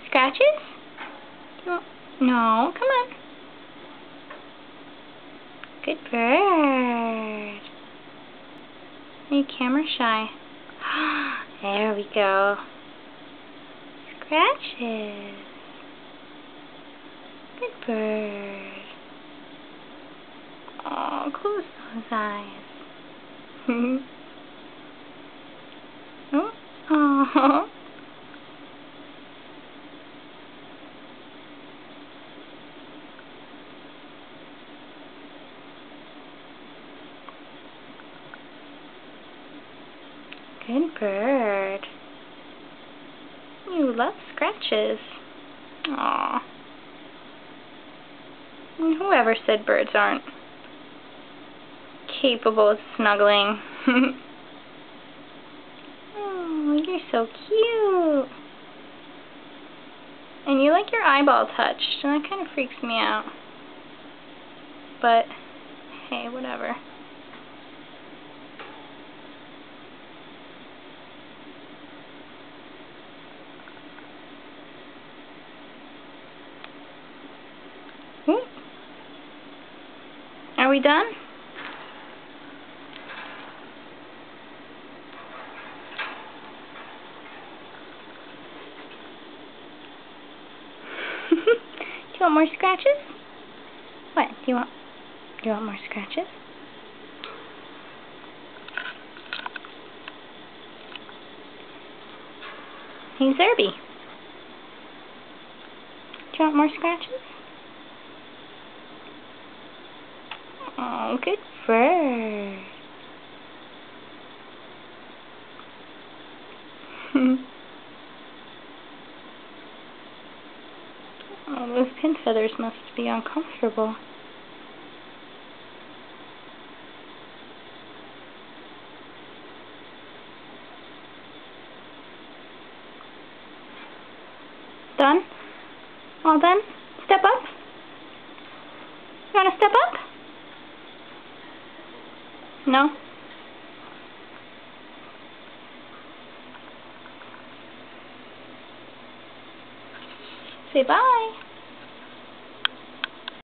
Scratches? Do you want... No, come on. Good bird. Are you camera shy? There we go. Scratches. Good bird. Oh, close those eyes. Oh. Oh. Good bird. You love scratches. Aww. Whoever said birds aren't capable of snuggling. Oh, you're so cute. And you like your eyeball touched, and that kind of freaks me out. But, hey, whatever. Ooh. Are we done? Do you want more scratches? What? Do you want more scratches? Hey, Zerby. Do you want more scratches? Oh, good bird. Oh, those pin feathers must be uncomfortable. Done? All done? Step up? You want to step up? No? Say bye.